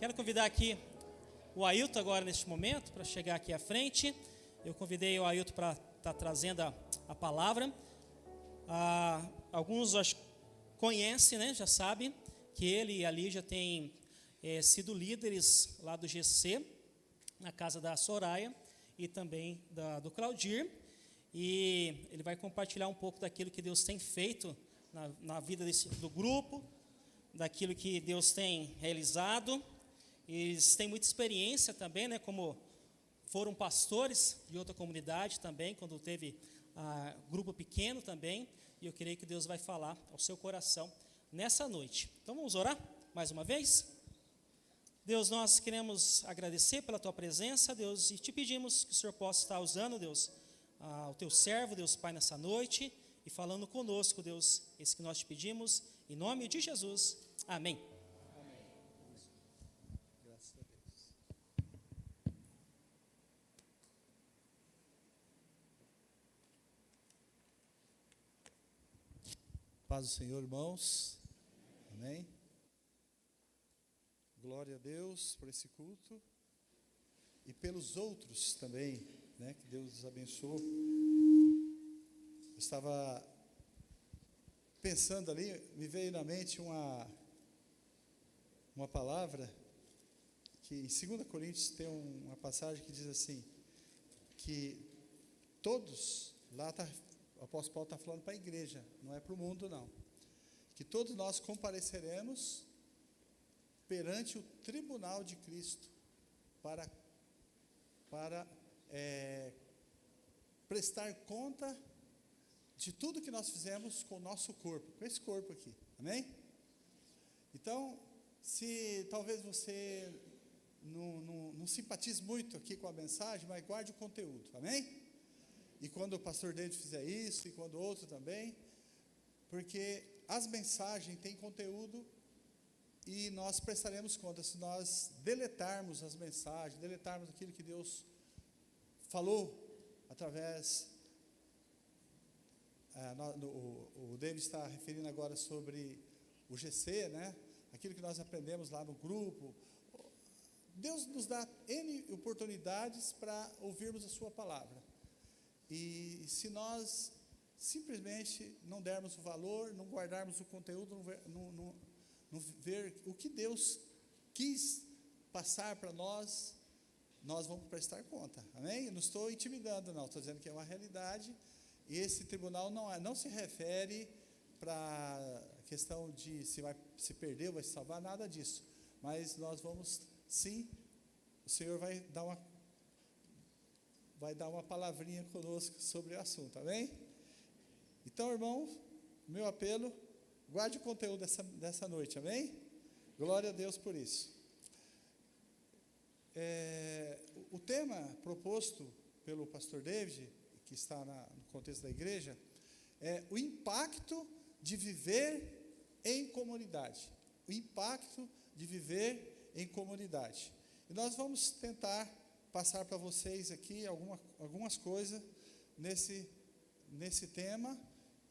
Quero convidar aqui o Ailton agora neste momento para chegar aqui à frente. Eu convidei o Ailton para estar trazendo a palavra. Alguns conhecem, né, já sabem que ele e a Lígia têm sido líderes lá do GC, na casa da Soraya e também do Claudir. E ele vai compartilhar um pouco daquilo que Deus tem feito na vida do grupo, daquilo que Deus tem realizado. Eles têm muita experiência também, né, como foram pastores de outra comunidade também, quando teve grupo pequeno também, e eu creio que Deus vai falar ao seu coração nessa noite. Então vamos orar mais uma vez? Deus, nós queremos agradecer pela Tua presença, Deus, e te pedimos que o Senhor possa estar usando, Deus, o Teu servo, Deus Pai, nessa noite, e falando conosco, Deus, esse que nós te pedimos, em nome de Jesus, amém. Paz do Senhor, irmãos. Amém. Glória a Deus por esse culto e pelos outros também, né, que Deus nos abençoou. Eu estava pensando ali, me veio na mente uma palavra que em 2 Coríntios tem uma passagem que diz assim, que todos, o apóstolo Paulo está falando para a igreja, não é para o mundo não, que todos nós compareceremos perante o tribunal de Cristo para prestar conta de tudo que nós fizemos com o nosso corpo, com esse corpo aqui, amém? Então, se talvez você não simpatize muito aqui com a mensagem, mas guarde o conteúdo, amém? E quando o pastor David fizer isso, e quando outro também, porque as mensagens têm conteúdo e nós prestaremos conta se nós deletarmos as mensagens, deletarmos aquilo que Deus falou através. O David está referindo agora sobre o GC, né? Aquilo que nós aprendemos lá no grupo. Deus nos dá N oportunidades para ouvirmos a sua palavra. E se nós simplesmente não dermos o valor, não guardarmos o conteúdo, não ver o que Deus quis passar para nós, nós vamos prestar conta, amém? Eu não estou intimidando, não, estou dizendo que é uma realidade, e esse tribunal não se refere para a questão de se perder ou vai se salvar, nada disso, mas nós vamos, sim, o Senhor vai dar uma palavrinha conosco sobre o assunto, amém? Então, irmão, meu apelo, guarde o conteúdo dessa noite, amém? Glória a Deus por isso. O tema proposto pelo pastor David, que está no contexto da igreja, é o impacto de viver em comunidade. O impacto de viver em comunidade. E nós vamos tentar passar para vocês aqui algumas coisas nesse tema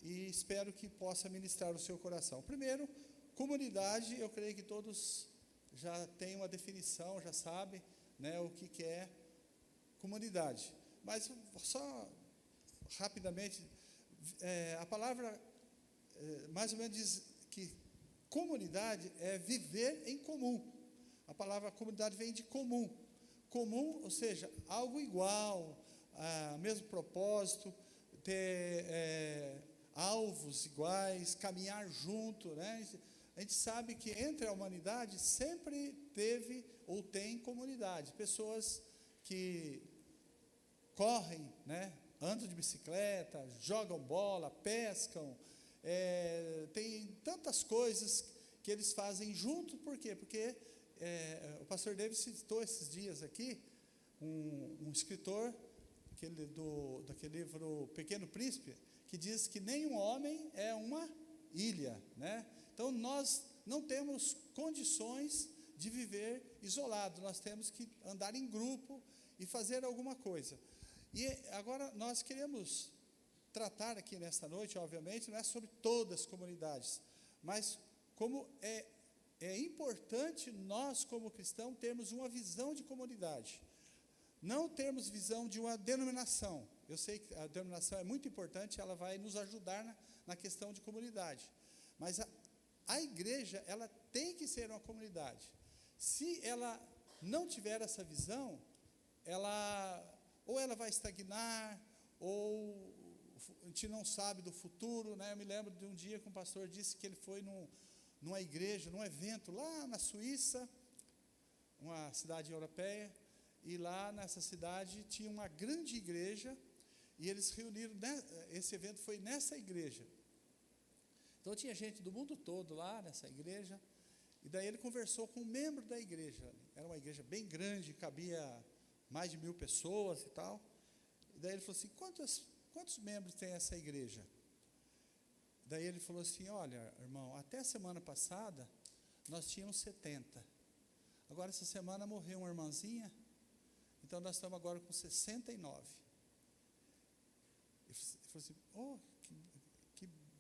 e espero que possa ministrar o seu coração. Primeiro, comunidade, eu creio que todos já têm uma definição, já sabem, né, o que é comunidade. Mas só rapidamente, a palavra mais ou menos diz que comunidade é viver em comum. A palavra comunidade vem de comum. Comum, ou seja, algo igual, mesmo propósito, ter alvos iguais, caminhar junto, né? A gente sabe que entre a humanidade sempre teve ou tem comunidade, pessoas que correm, né? Andam de bicicleta, jogam bola, pescam, tem tantas coisas que eles fazem junto, por quê? Porque o pastor David citou esses dias aqui, um escritor, daquele livro Pequeno Príncipe, que diz que nenhum homem é uma ilha, né? Então nós não temos condições de viver isolado, nós temos que andar em grupo e fazer alguma coisa. E agora nós queremos tratar aqui nesta noite, obviamente, não é sobre todas as comunidades, mas como é importante nós, como cristãos, termos uma visão de comunidade. Não termos visão de uma denominação. Eu sei que a denominação é muito importante, ela vai nos ajudar na questão de comunidade. Mas a igreja, ela tem que ser uma comunidade. Se ela não tiver essa visão, ou ela vai estagnar, ou a gente não sabe do futuro, né? Eu me lembro de um dia que um pastor disse que ele foi numa igreja, num evento lá na Suíça, uma cidade europeia, e lá nessa cidade tinha uma grande igreja, e eles reuniram, esse evento foi nessa igreja. Então tinha gente do mundo todo lá nessa igreja, e daí ele conversou com um membro da igreja. Era uma igreja bem grande, cabia mais de 1000 pessoas e tal. E daí ele falou assim: quantos membros tem essa igreja? Daí ele falou assim: olha, irmão, até a semana passada nós tínhamos 70. Agora essa semana morreu uma irmãzinha, então nós estamos agora com 69. Ele falou assim: oh,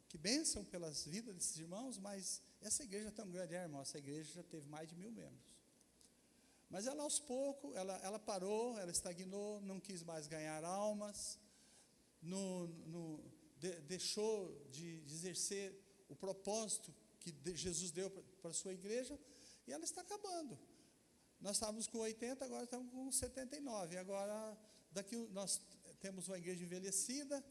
que bênção pelas vidas desses irmãos, mas essa igreja é tão grande, irmão, essa igreja já teve mais de 1000 membros. Mas ela aos poucos, ela parou, ela estagnou, não quis mais ganhar almas, deixou de exercer o propósito que Jesus deu para a sua igreja, e ela está acabando. Nós estávamos com 80, agora estamos com 79, agora daqui nós temos uma igreja envelhecida,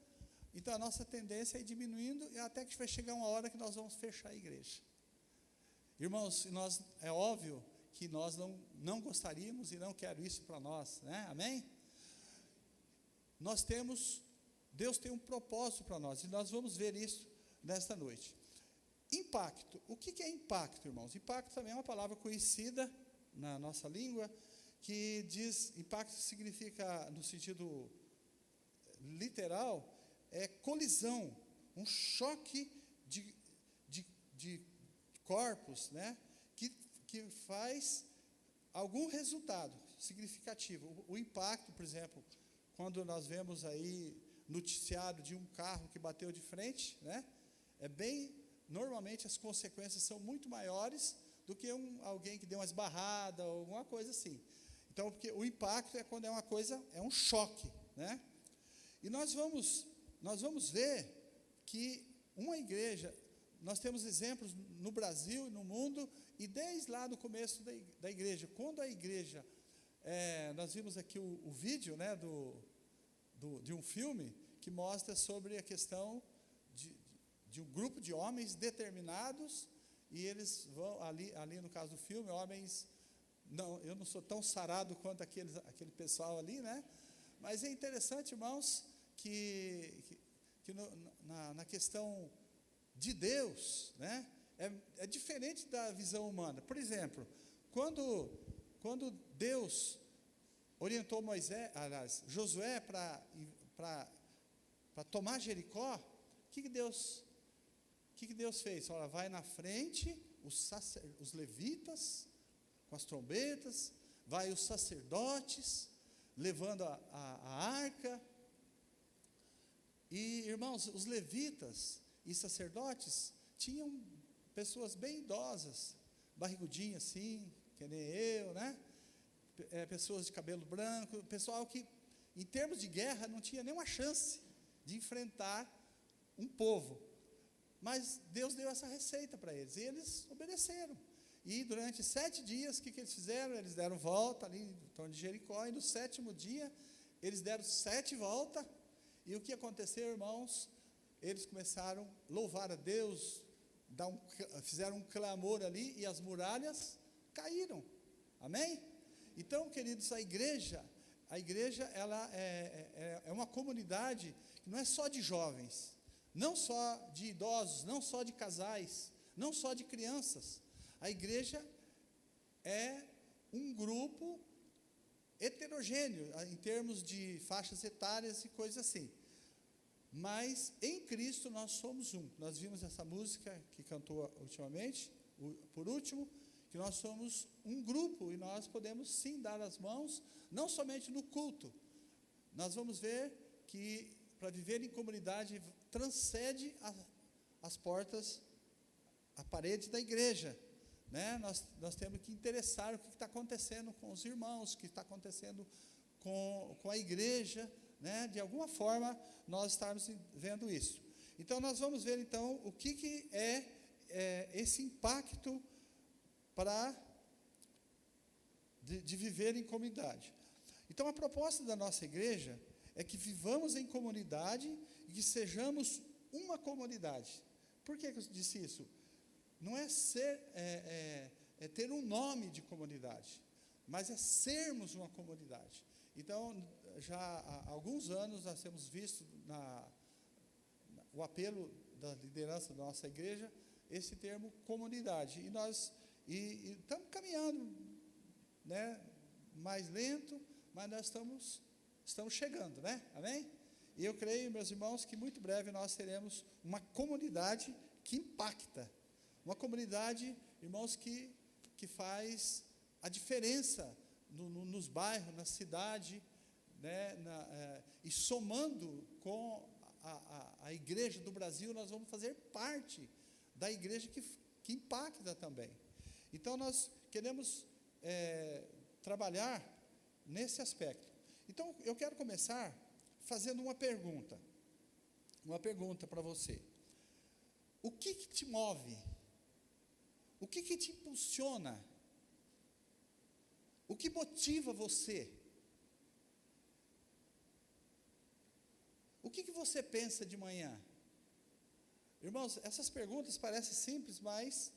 então a nossa tendência é ir diminuindo, e até que vai chegar uma hora que nós vamos fechar a igreja. Irmãos, é óbvio que nós não gostaríamos e não quero isso para nós, né? Amém? Deus tem um propósito para nós, e nós vamos ver isso nesta noite. Impacto. O que é impacto, irmãos? Impacto também é uma palavra conhecida na nossa língua, que diz, impacto significa, no sentido literal, é colisão, um choque de corpos, né, que faz algum resultado significativo. O impacto, por exemplo, quando nós vemos aí noticiado de um carro que bateu de frente, né, normalmente as consequências são muito maiores do que alguém que deu uma esbarrada ou alguma coisa assim. Então, porque o impacto é quando é uma coisa, é um choque, né? E nós vamos ver que uma igreja, nós temos exemplos no Brasil e no mundo, e desde lá no começo da igreja, quando a igreja, nós vimos aqui o vídeo, né, de um filme que mostra sobre a questão de um grupo de homens determinados, e eles vão, ali no caso do filme, homens, eu não sou tão sarado quanto aquele pessoal ali, né? Mas é interessante, irmãos, que na questão de Deus, né, é diferente da visão humana. Por exemplo, quando Deus orientou Josué para tomar Jericó, o que Deus fez? Olha, vai na frente os levitas com as trombetas, vai os sacerdotes levando a arca. E, irmãos, os levitas e sacerdotes tinham pessoas bem idosas, barrigudinhas assim, que nem eu, né? Pessoas de cabelo branco, pessoal que, em termos de guerra, não tinha nenhuma chance de enfrentar um povo. Mas Deus deu essa receita para eles, e eles obedeceram. E durante 7 dias, o que eles fizeram? Eles deram volta ali em torno de Jericó, e no 7º dia, eles deram 7 voltas, e o que aconteceu, irmãos? Eles começaram a louvar a Deus, fizeram um clamor ali, e as muralhas caíram. Amém? Então, queridos, a igreja ela é uma comunidade que não é só de jovens, não só de idosos, não só de casais, não só de crianças. A igreja é um grupo heterogêneo, em termos de faixas etárias e coisas assim. Mas em Cristo nós somos um. Nós vimos essa música que cantou ultimamente, por último, que nós somos um grupo, e nós podemos sim dar as mãos, não somente no culto. Nós vamos ver que para viver em comunidade transcende as portas, a parede da igreja. né? Nós temos que interessar o que está acontecendo com os irmãos, o que está acontecendo com a igreja, né? De alguma forma, nós estamos vendo isso. Então, nós vamos ver, então, o que é esse impacto de viver em comunidade. Então, a proposta da nossa igreja é que vivamos em comunidade e que sejamos uma comunidade. Por que eu disse isso? Não é ter um nome de comunidade, mas é sermos uma comunidade. Então, já há alguns anos nós temos visto o apelo da liderança da nossa igreja, esse termo comunidade. E nós estamos caminhando, né, mais lento, mas nós estamos chegando, né? Amém? E eu creio, meus irmãos, que muito breve nós teremos uma comunidade que impacta. Uma comunidade, irmãos, que faz a diferença nos bairros, na cidade, né, e somando com a igreja do Brasil, nós vamos fazer parte da igreja que impacta também. Então, nós queremos trabalhar nesse aspecto. Então, eu quero começar fazendo uma pergunta para você. O que te move? O que te impulsiona? O que motiva você? O que você pensa de manhã? Irmãos, essas perguntas parecem simples, mas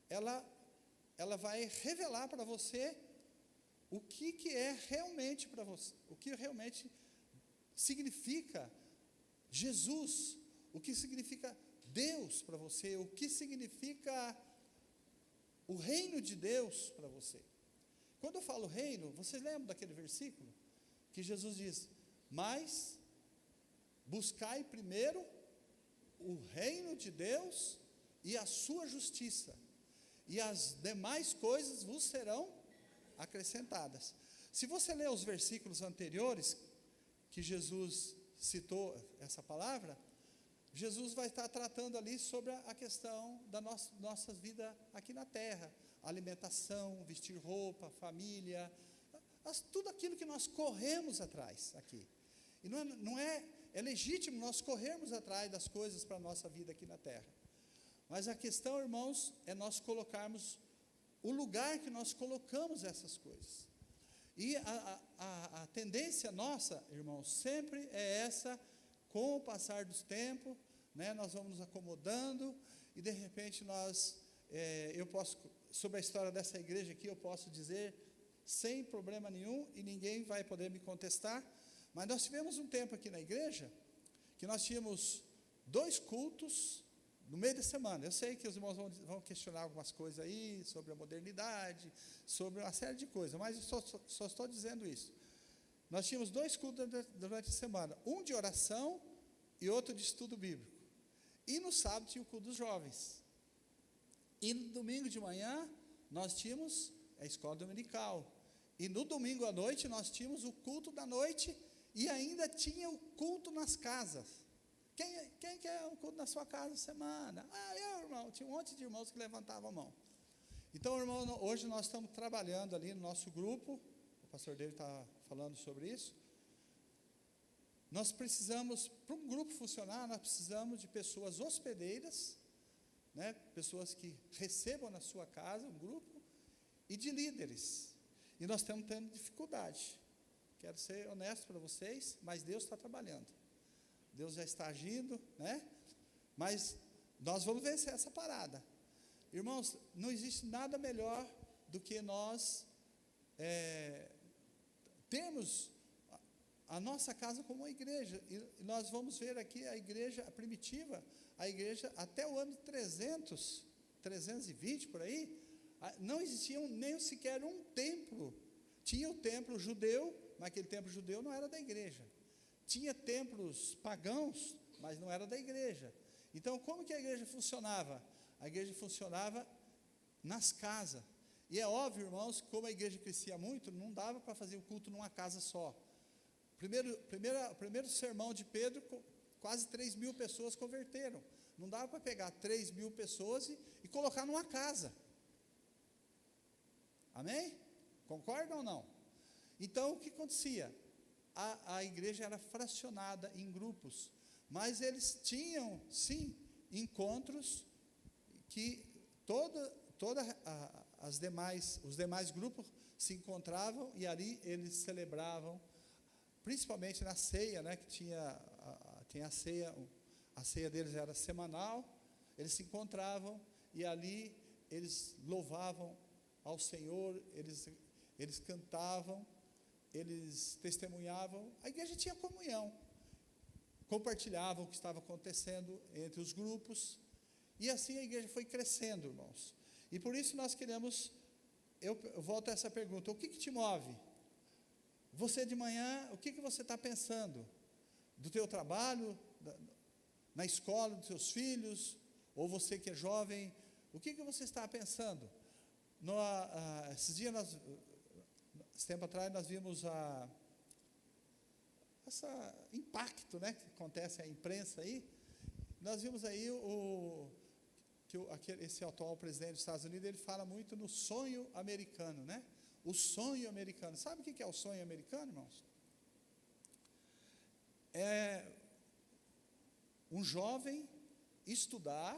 ela vai revelar para você o que é realmente para você, o que realmente significa Jesus, o que significa Deus para você, o que significa o reino de Deus para você. Quando eu falo reino, vocês lembram daquele versículo que Jesus diz: mas buscai primeiro o reino de Deus e a sua justiça, e as demais coisas vos serão acrescentadas. Se você ler os versículos anteriores que Jesus citou essa palavra, Jesus vai estar tratando ali sobre a questão da nossa vida aqui na terra, alimentação, vestir roupa, família, tudo aquilo que nós corremos atrás aqui. E é legítimo nós corrermos atrás das coisas para a nossa vida aqui na terra. Mas a questão, irmãos, é nós colocarmos o lugar que nós colocamos essas coisas. E a tendência nossa, irmãos, sempre é essa: com o passar dos tempos, né, nós vamos nos acomodando, e de repente eu posso, sobre a história dessa igreja aqui, eu posso dizer sem problema nenhum, e ninguém vai poder me contestar, mas nós tivemos um tempo aqui na igreja, que nós tínhamos 2 cultos no meio da semana. Eu sei que os irmãos vão questionar algumas coisas aí, sobre a modernidade, sobre uma série de coisas, mas eu só estou dizendo isso. Nós tínhamos 2 cultos durante a semana, um de oração e outro de estudo bíblico. E no sábado tinha o culto dos jovens. E no domingo de manhã, nós tínhamos a escola dominical. E no domingo à noite, nós tínhamos o culto da noite e ainda tinha o culto nas casas. Quem quer um culto na sua casa semana? Eu, irmão. Tinha um monte de irmãos que levantavam a mão. Então, irmão, hoje nós estamos trabalhando ali no nosso grupo. O pastor dele está falando sobre isso. Nós precisamos, para um grupo funcionar, nós precisamos de pessoas hospedeiras, né, pessoas que recebam na sua casa um grupo, e de líderes. E nós estamos tendo dificuldade. Quero ser honesto para vocês, mas Deus está trabalhando. Deus já está agindo, né? Mas nós vamos vencer essa parada. Irmãos, não existe nada melhor do que nós termos a nossa casa como uma igreja. E nós vamos ver aqui a igreja primitiva, a igreja até o ano 320 por aí, não existia nem sequer um templo. Tinha o templo judeu, mas aquele templo judeu não era da igreja. Tinha templos pagãos, mas não era da igreja. Então, como que a igreja funcionava? A igreja funcionava nas casas. E é óbvio, irmãos, como a igreja crescia muito, não dava para fazer o culto numa casa só. O primeiro sermão de Pedro, quase 3.000 pessoas converteram. Não dava para pegar 3.000 pessoas e colocar numa casa. Amém? Concordam ou não? Então, o que acontecia? A igreja era fracionada em grupos, mas eles tinham, sim, encontros que os demais grupos se encontravam e ali eles celebravam, principalmente na ceia, né, que tinha a ceia deles era semanal, eles se encontravam e ali eles louvavam ao Senhor, eles cantavam, eles testemunhavam, a igreja tinha comunhão, compartilhavam o que estava acontecendo entre os grupos, e assim a igreja foi crescendo, irmãos. E por isso nós queremos, eu volto a essa pergunta, o que te move? Você de manhã, o que você está pensando? Do teu trabalho, na escola dos seus filhos, ou você que é jovem, o que você está pensando? Esses dias, esse tempo atrás, nós vimos esse impacto, né, que acontece na imprensa aí. Nós vimos aí esse atual presidente dos Estados Unidos, ele fala muito no sonho americano, né? O sonho americano. Sabe o que é o sonho americano, irmãos? É um jovem estudar,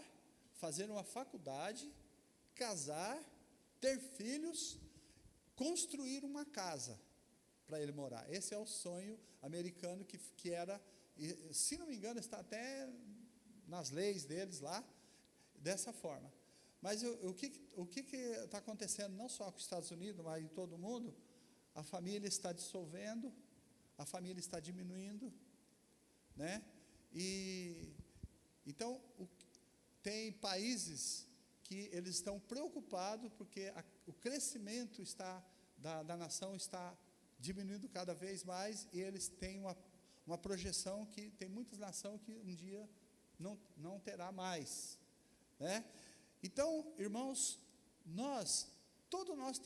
fazer uma faculdade, casar, ter filhos, construir uma casa para ele morar. Esse é o sonho americano que era, se não me engano, está até nas leis deles lá, dessa forma. Mas o que está acontecendo não só com os Estados Unidos, mas em todo o mundo? A família está dissolvendo, a família está diminuindo, né? E então tem países que eles estão preocupados porque o crescimento da nação está diminuindo cada vez mais, e eles têm uma projeção que tem muitas nações que um dia não terá mais, né? Então, irmãos, todos nós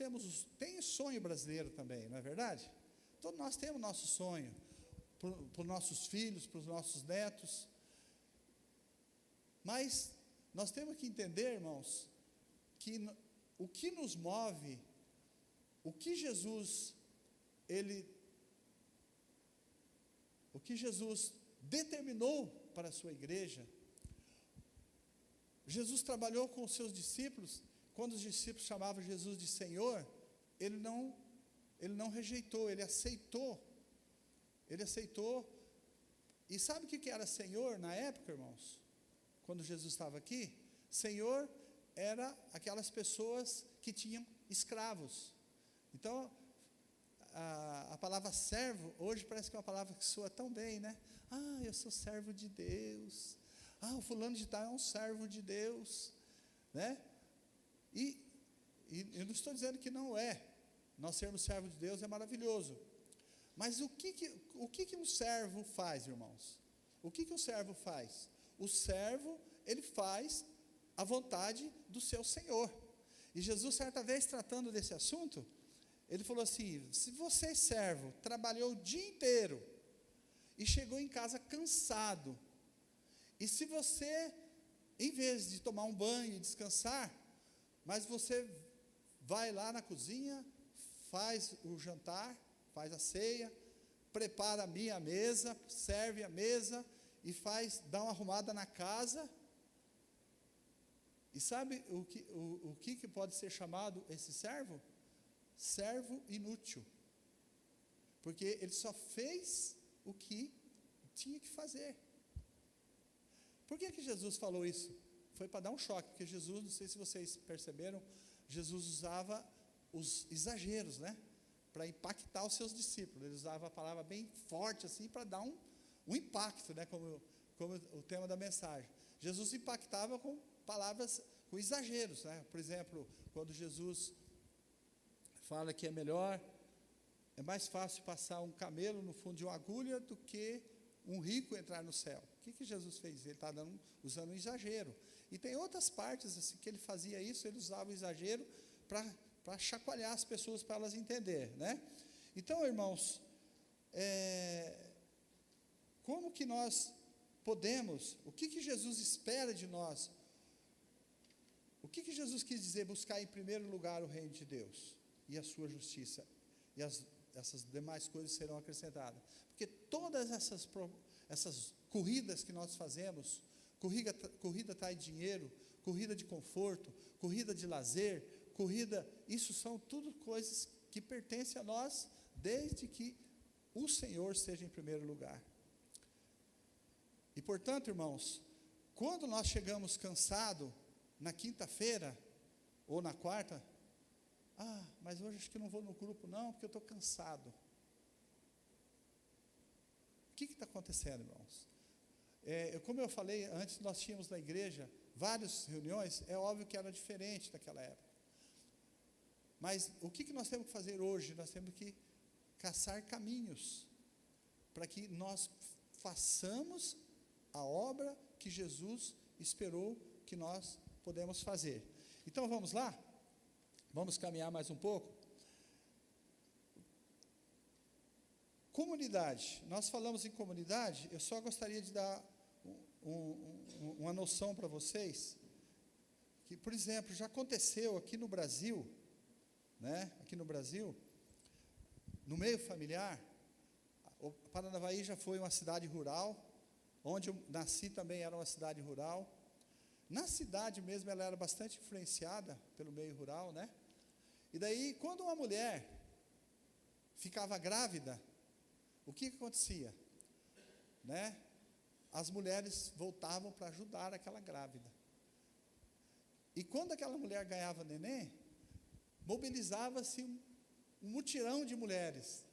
tem sonho brasileiro também, não é verdade? Todos nós temos nosso sonho, para os nossos filhos, para os nossos netos, mas nós temos que entender, irmãos, que o que nos move, o que Jesus determinou para a sua igreja. Jesus trabalhou com os seus discípulos, quando os discípulos chamavam Jesus de Senhor, ele não rejeitou, ele aceitou, e sabe o que era Senhor na época, irmãos? Quando Jesus estava aqui, Senhor era aquelas pessoas que tinham escravos. Então, a palavra servo, hoje parece que é uma palavra que soa tão bem, né? Eu sou servo de Deus. O fulano de tal é um servo de Deus, né? E eu não estou dizendo que não é. Nós sermos servos de Deus é maravilhoso. Mas o que um servo faz, irmãos? O que um servo faz? O servo, ele faz a vontade do seu Senhor. E Jesus, certa vez, tratando desse assunto, ele falou assim: se você, servo, trabalhou o dia inteiro e chegou em casa cansado, e se você, em vez de tomar um banho e descansar, mas você vai lá na cozinha, faz o jantar, faz a ceia, prepara a minha mesa, serve a mesa e dá uma arrumada na casa. E sabe o que pode ser chamado esse servo? Servo inútil. Porque ele só fez o que tinha que fazer. Por que Jesus falou isso? Foi para dar um choque, porque Jesus, não sei se vocês perceberam, Jesus usava os exageros, né? Para impactar os seus discípulos. Ele usava a palavra bem forte assim, para dar um impacto, né? Como o tema da mensagem. Jesus impactava com palavras, com exageros, né? Por exemplo, quando Jesus fala que é mais fácil passar um camelo no fundo de uma agulha do que um rico entrar no céu. O que Jesus fez? Ele está usando um exagero. E tem outras partes assim, que ele fazia isso, ele usava o exagero para chacoalhar as pessoas, para elas entenderem, né? Então, irmãos, como que nós podemos, o que Jesus espera de nós? O que Jesus quis dizer, buscar em primeiro lugar o reino de Deus? e a sua justiça, e essas demais coisas serão acrescentadas. Porque todas essas corridas que nós fazemos, corrida atrás de dinheiro, corrida de conforto, corrida de lazer, isso são tudo coisas que pertencem a nós, desde que o Senhor seja em primeiro lugar. E, portanto, irmãos, quando nós chegamos cansados, na quinta-feira, ou na quarta, mas hoje acho que não vou no grupo não, porque eu estou cansado. O que está acontecendo, irmãos? Como eu falei antes, nós tínhamos na igreja várias reuniões, é óbvio que era diferente daquela época. Mas o que nós temos que fazer hoje? Nós temos que caçar caminhos, para que nós façamos a obra que Jesus esperou que nós podemos fazer. Então vamos lá? Vamos caminhar mais um pouco? Comunidade. Nós falamos em comunidade, eu só gostaria de dar uma noção para vocês, que, por exemplo, já aconteceu aqui no Brasil, no meio familiar, Paranavaí já foi uma cidade rural, onde eu nasci também era uma cidade rural. Na cidade mesmo ela era bastante influenciada pelo meio rural, né? E daí, quando uma mulher ficava grávida, o que acontecia? Né? As mulheres voltavam para ajudar aquela grávida. E quando aquela mulher ganhava neném, mobilizava-se um mutirão de mulheres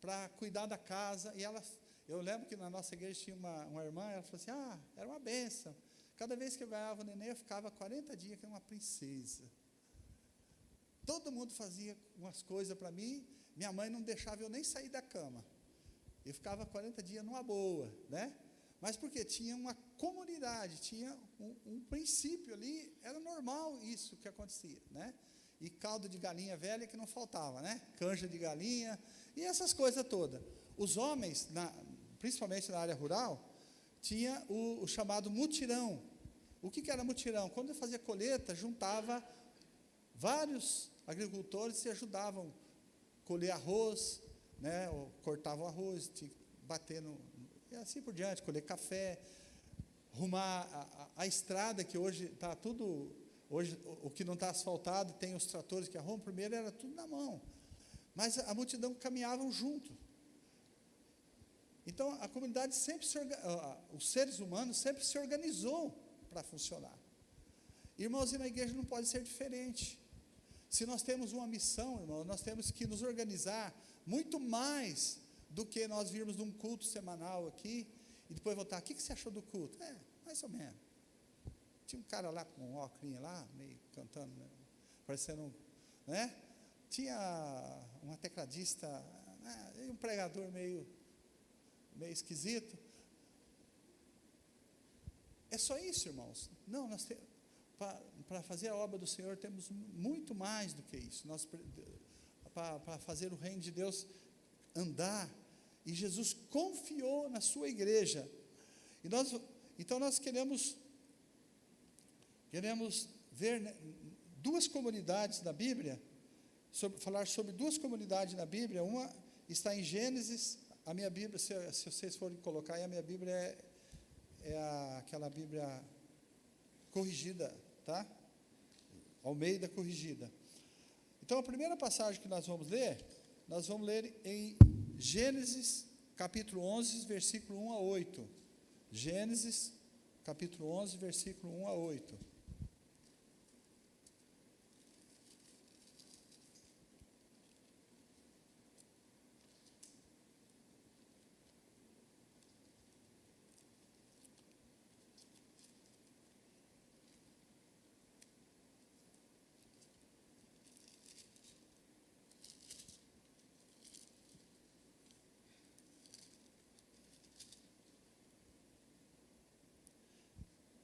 para cuidar da casa. E eu lembro que na nossa igreja tinha uma irmã, ela falou assim, era uma bênção. Cada vez que eu ganhava o neném, eu ficava 40 dias que era uma princesa. Todo mundo fazia umas coisas para mim, minha mãe não deixava eu nem sair da cama. Eu ficava 40 dias numa boa, né? Mas porque tinha uma comunidade, tinha um princípio ali, era normal isso que acontecia, né? E caldo de galinha velha que não faltava, né? Canja de galinha, e essas coisas todas. Os homens, principalmente na área rural, tinha o chamado mutirão. O que era mutirão? Quando eu fazia colheita, juntava vários agricultores se ajudavam a colher arroz, né, ou cortavam arroz, bater e assim por diante, colher café, arrumar a estrada, que hoje está tudo, hoje o que não está asfaltado, tem os tratores que arrumam, primeiro era tudo na mão, mas a multidão caminhavam junto. Então a comunidade sempre os seres humanos sempre se organizou para funcionar. Irmãos, e na igreja não pode ser diferente. Se nós temos uma missão, irmão, nós temos que nos organizar muito mais do que nós virmos num culto semanal aqui e depois voltar. O que você achou do culto? Mais ou menos. Tinha um cara lá com um óculos lá, meio cantando, né, parecendo, né? Tinha uma tecladista, e um pregador meio esquisito. É só isso, irmãos? Não, nós temos, para fazer a obra do Senhor, temos muito mais do que isso. Para fazer o reino de Deus andar, e Jesus confiou na sua igreja. Então nós queremos ver, né, duas comunidades na Bíblia, falar sobre duas comunidades na Bíblia. Uma está em Gênesis. A minha Bíblia, se vocês forem colocar aí, a minha Bíblia aquela Bíblia corrigida, tá? Almeida corrigida. Então, a primeira passagem que nós vamos ler em Gênesis, capítulo 11, versículo 1 a 8. Gênesis, capítulo 11, versículo 1 a 8.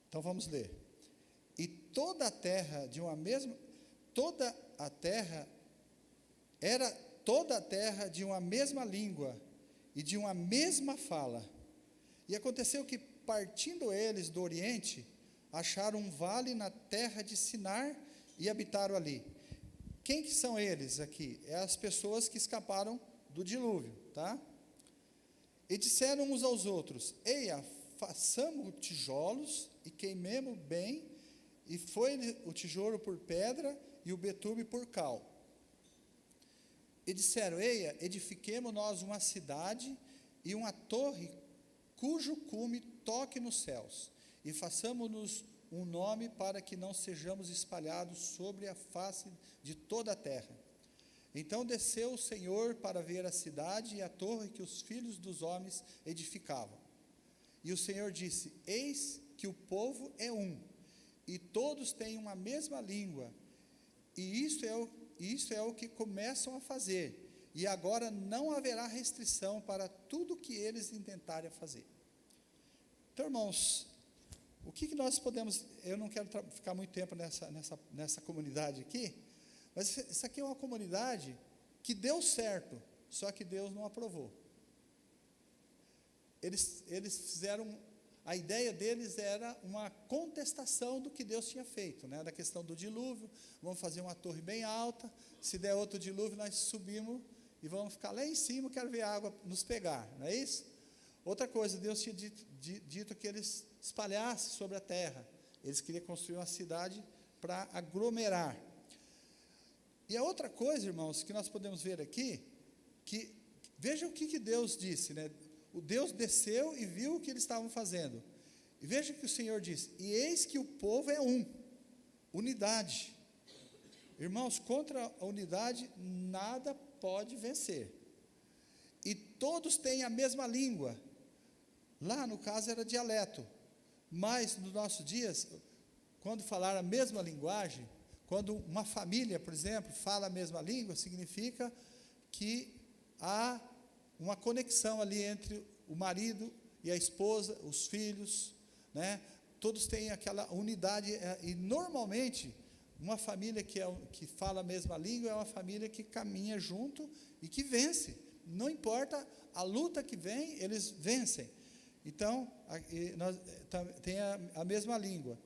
Então vamos ler. E toda a terra de uma mesma língua e de uma mesma fala. E aconteceu que, partindo eles do Oriente, acharam um vale na terra de Sinar e habitaram ali. Quem que são eles aqui? É as pessoas que escaparam do dilúvio, tá? E disseram uns aos outros: eia, façamos tijolos e queimemos bem, e foi o tijolo por pedra e o betume por cal. E disseram: eia, edifiquemos nós uma cidade e uma torre cujo cume toque nos céus, e façamos-nos um nome para que não sejamos espalhados sobre a face de toda a terra. Então desceu o Senhor para ver a cidade e a torre que os filhos dos homens edificavam. E o Senhor disse: eis que o povo é um, e todos têm uma mesma língua, e isto é o que começam a fazer, e agora não haverá restrição para tudo que eles intentarem fazer. Então, irmãos, o que nós podemos... Eu não quero ficar muito tempo nessa comunidade aqui, mas isso aqui é uma comunidade que deu certo, só que Deus não aprovou. Eles fizeram... A ideia deles era uma contestação do que Deus tinha feito, né? Da questão do dilúvio. Vamos fazer uma torre bem alta, se der outro dilúvio, nós subimos e vamos ficar lá em cima, quero ver a água nos pegar, não é isso? Outra coisa, Deus tinha dito que eles espalhassem sobre a terra. Eles queriam construir uma cidade para aglomerar. E a outra coisa, irmãos, que nós podemos ver aqui, que veja o que Deus disse, né? O Deus desceu e viu o que eles estavam fazendo. E veja que o Senhor disse: e eis que o povo é um, unidade. Irmãos, contra a unidade nada pode vencer. E todos têm a mesma língua. Lá, no caso, era dialeto. Mas, nos nossos dias, quando falar a mesma linguagem, quando uma família, por exemplo, fala a mesma língua, significa que há uma conexão ali entre o marido e a esposa, os filhos, né? Todos têm aquela unidade, e normalmente, uma família que fala a mesma língua é uma família que caminha junto e que vence. Não importa a luta que vem, eles vencem. Então, tem a mesma língua.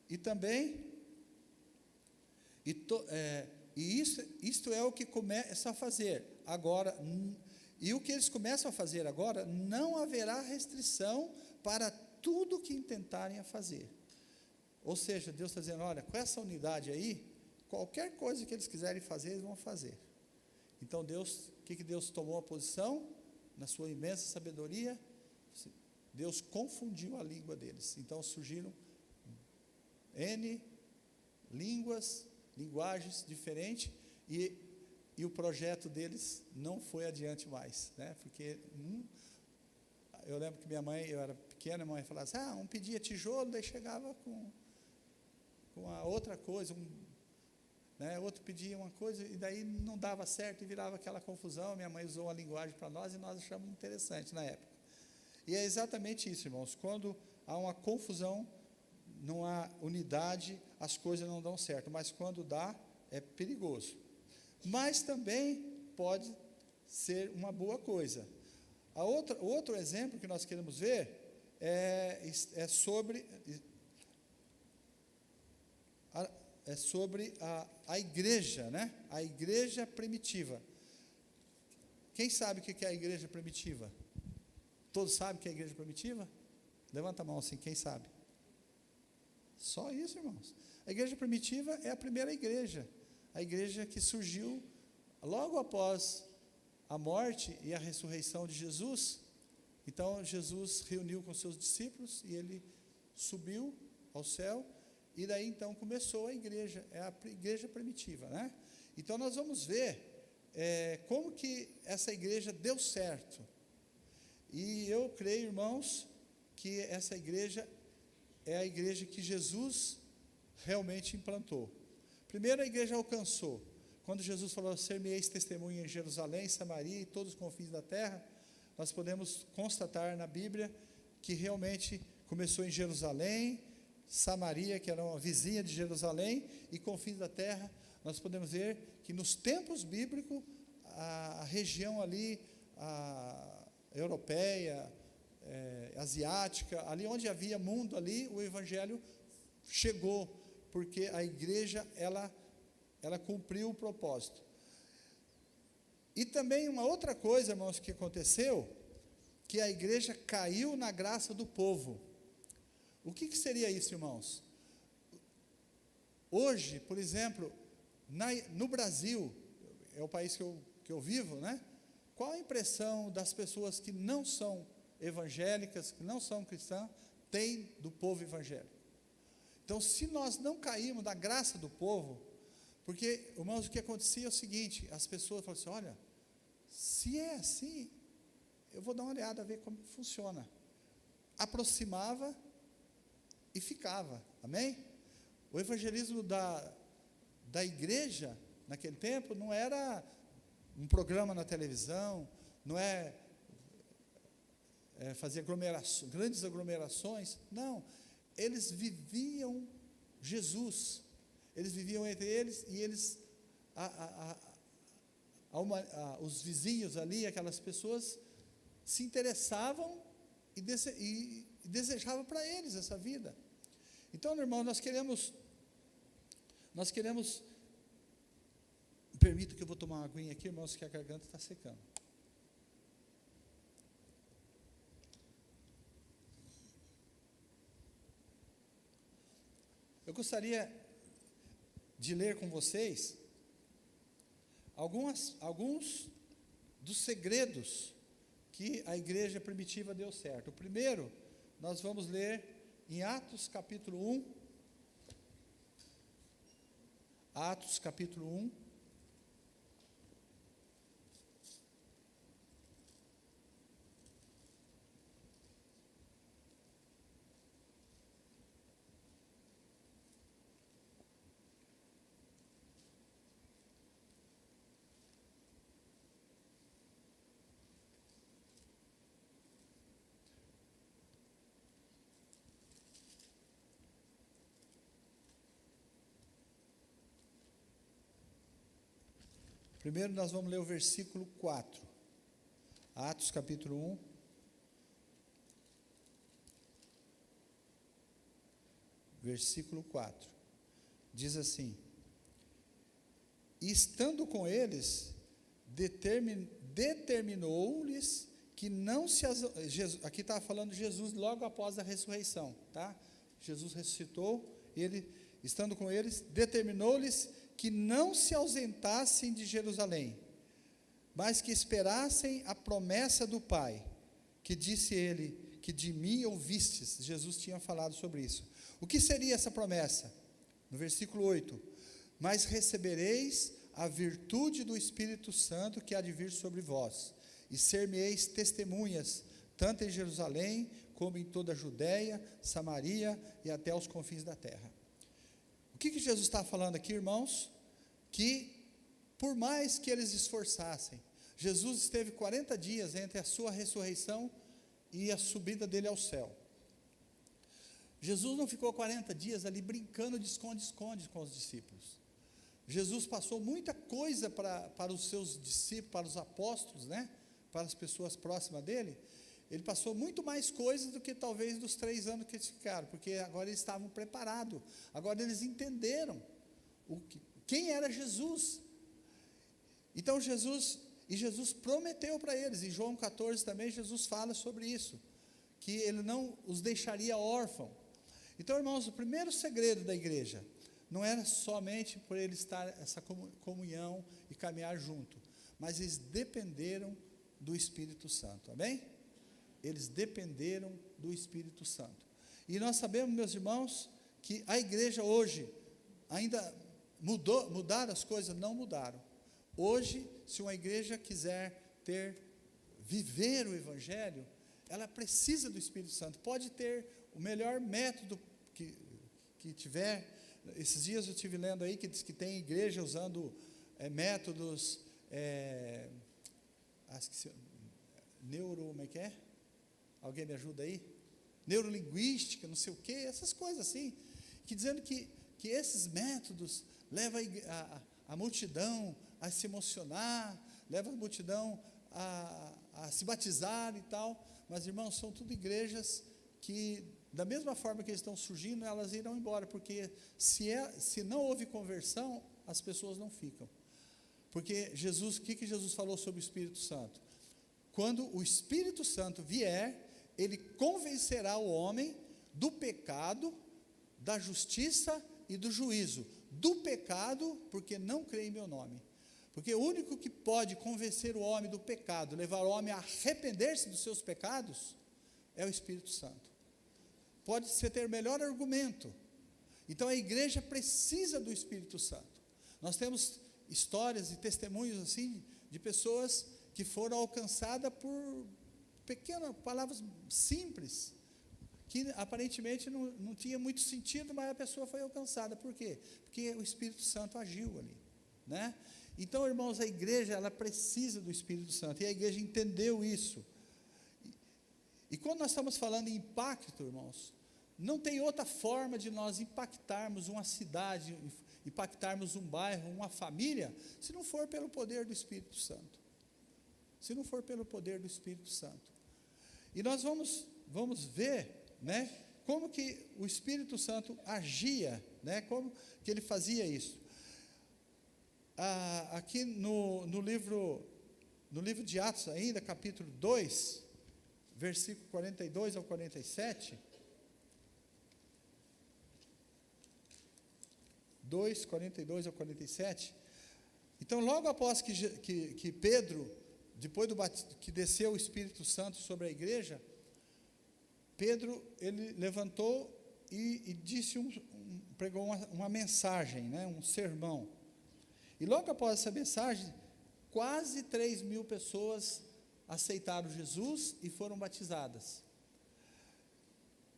E também, isto é o que começa a fazer agora. E o que eles começam a fazer agora, não haverá restrição para tudo que intentarem a fazer. Ou seja, Deus está dizendo: olha, com essa unidade aí, qualquer coisa que eles quiserem fazer, eles vão fazer. Então, o que Deus tomou a posição? Na sua imensa sabedoria, Deus confundiu a língua deles. Então, surgiram N linguagens diferentes, e o projeto deles não foi adiante mais, né? Porque eu lembro que minha mãe, eu era pequena, a mãe falava assim: um pedia tijolo, daí chegava com a outra coisa, né? Outro pedia uma coisa, e daí não dava certo, e virava aquela confusão. Minha mãe usou uma linguagem para nós, e nós achamos interessante na época. E é exatamente isso, irmãos, quando há uma confusão, não há unidade, as coisas não dão certo, mas quando dá, é perigoso. Mas também pode ser uma boa coisa. O outro exemplo que nós queremos ver é sobre a igreja, né? A igreja primitiva. Quem sabe o que é a igreja primitiva? Todos sabem o que é a igreja primitiva? Levanta a mão assim, quem sabe? Só isso, irmãos. A igreja primitiva é a primeira igreja. A igreja que surgiu logo após a morte e a ressurreição de Jesus. Então, Jesus reuniu com seus discípulos e ele subiu ao céu, e daí então começou a igreja, é a igreja primitiva, né? Então, nós vamos ver como que essa igreja deu certo. E eu creio, irmãos, que essa igreja é a igreja que Jesus realmente implantou. Primeiro, a igreja alcançou. Quando Jesus falou: ser-me-eis testemunha em Jerusalém, Samaria e todos os confins da terra, nós podemos constatar na Bíblia que realmente começou em Jerusalém, Samaria, que era uma vizinha de Jerusalém, e confins da terra. Nós podemos ver que nos tempos bíblicos, a região ali, europeia, asiática, ali onde havia mundo ali, o evangelho chegou, porque a igreja, ela ela cumpriu o propósito. E também uma outra coisa, irmãos, que aconteceu, que a igreja caiu na graça do povo. O que seria isso, irmãos? Hoje, por exemplo, no Brasil, é o país que eu vivo, né? Qual a impressão das pessoas que não são evangélicas, que não são cristãs, têm do povo evangélico? Então, se nós não caímos na graça do povo, porque, irmãos, o que acontecia é o seguinte, as pessoas falavam assim, olha, se é assim, eu vou dar uma olhada, ver como funciona. Aproximava e ficava, amém? O evangelismo da igreja, naquele tempo, não era um programa na televisão, não fazer grandes aglomerações, não, eles viviam Jesus, eles viviam entre eles, e eles, os vizinhos ali, aquelas pessoas, se interessavam e desejavam para eles essa vida. Então, meu irmão, nós queremos, permito que eu vou tomar uma aguinha aqui, irmãos, que a garganta está secando. Eu gostaria de ler com vocês alguns dos segredos que a igreja primitiva deu certo. O primeiro, nós vamos ler em Atos capítulo 1. Atos capítulo 1. Primeiro nós vamos ler o versículo 4, Atos capítulo 1, versículo 4, diz assim: e estando com eles, determinou-lhes que não se... aqui está falando de Jesus logo após a ressurreição, tá? Jesus ressuscitou, ele, estando com eles, determinou-lhes que não se ausentassem de Jerusalém, mas que esperassem a promessa do Pai, que disse ele, que de mim ouvistes. Jesus tinha falado sobre isso. O que seria essa promessa? No versículo 8, mas recebereis a virtude do Espírito Santo que há de vir sobre vós, e ser-me-eis testemunhas, tanto em Jerusalém, como em toda a Judéia, Samaria e até os confins da terra. O que Jesus está falando aqui, irmãos? Que por mais que eles esforçassem, Jesus esteve 40 dias entre a sua ressurreição e a subida dele ao céu. Jesus não ficou 40 dias ali brincando de esconde-esconde com os discípulos. Jesus passou muita coisa para os seus discípulos, para os apóstolos, né? Para as pessoas próximas dele. Ele passou muito mais coisas do que talvez dos 3 anos que eles ficaram, porque agora eles estavam preparados, agora eles entenderam quem era Jesus. Então Jesus prometeu para eles, em João 14 também Jesus fala sobre isso, que ele não os deixaria órfãos. Então, irmãos, o primeiro segredo da igreja não era somente por ele estar essa comunhão e caminhar junto, mas eles dependeram do Espírito Santo, amém? Eles dependeram do Espírito Santo. E nós sabemos, meus irmãos, que a igreja hoje ainda mudaram as coisas? Não mudaram. Hoje, se uma igreja quiser viver o Evangelho, ela precisa do Espírito Santo. Pode ter o melhor método que tiver. Esses dias eu estive lendo aí que diz que tem igreja usando métodos como é que é? Alguém me ajuda aí? Neurolinguística, não sei o quê, essas coisas assim, que dizendo que esses métodos levam a multidão a se emocionar, levam a multidão a se batizar e tal, mas, irmãos, são tudo igrejas que, da mesma forma que eles estão surgindo, elas irão embora, porque se não houve conversão, as pessoas não ficam. Porque Jesus, o que Jesus falou sobre o Espírito Santo? Quando o Espírito Santo vier, ele convencerá o homem do pecado, da justiça e do juízo. Do pecado, porque não crê em meu nome. Porque o único que pode convencer o homem do pecado, levar o homem a arrepender-se dos seus pecados, é o Espírito Santo. Pode-se ter melhor argumento. Então a igreja precisa do Espírito Santo. Nós temos histórias e testemunhos assim, de pessoas que foram alcançadas por pequenas palavras simples, que aparentemente não tinha muito sentido, mas a pessoa foi alcançada. Por quê? Porque o Espírito Santo agiu ali, né? Então, irmãos, a igreja, ela precisa do Espírito Santo, e a igreja entendeu isso. E quando nós estamos falando em impacto, irmãos, não tem outra forma de nós impactarmos uma cidade, impactarmos um bairro, uma família, se não for pelo poder do Espírito Santo. Se não for pelo poder do Espírito Santo. E nós vamos ver, né, como que o Espírito Santo agia, né, como que ele fazia isso. Aqui no livro de Atos ainda, capítulo 2, versículo 42 ao 47, 2, 42 ao 47, então logo após que Pedro, depois que desceu o Espírito Santo sobre a igreja, Pedro, ele levantou e disse pregou uma mensagem, né, um sermão. E logo após essa mensagem, quase 3.000 pessoas aceitaram Jesus e foram batizadas.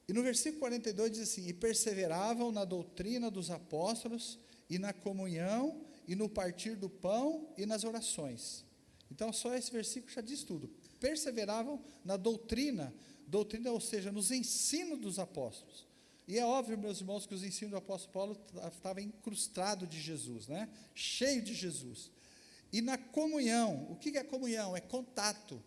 E no versículo 42 diz assim: e perseveravam na doutrina dos apóstolos, e na comunhão, e no partir do pão, e nas orações. Então, só esse versículo já diz tudo. Perseveravam na doutrina, ou seja, nos ensinos dos apóstolos. E é óbvio, meus irmãos, que os ensinos do apóstolo Paulo estavam incrustados de Jesus, né? Cheio de Jesus. E na comunhão, o que é comunhão? É contato.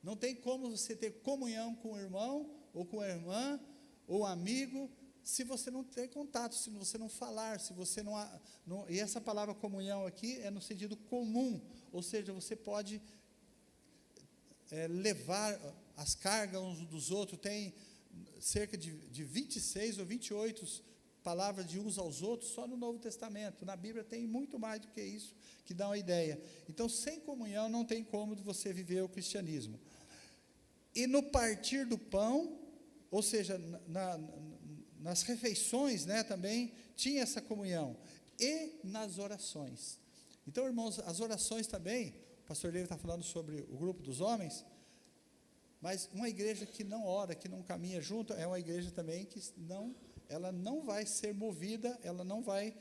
Não tem como você ter comunhão com o irmão, ou com a irmã, ou amigo, se você não ter contato, se você não falar, se você não... E essa palavra comunhão aqui é no sentido comum, ou seja, você pode levar as cargas uns dos outros. Tem cerca de 26 ou 28 palavras de uns aos outros só no Novo Testamento. Na Bíblia tem muito mais do que isso, que dá uma ideia. Então, sem comunhão não tem como você viver o cristianismo. E no partir do pão, ou seja, nas refeições, né, também tinha essa comunhão. E nas orações. Então, irmãos, as orações também, o pastor Levi está falando sobre o grupo dos homens, mas uma igreja que não ora, que não caminha junto, é uma igreja também que ela não vai ser movida, ela não vai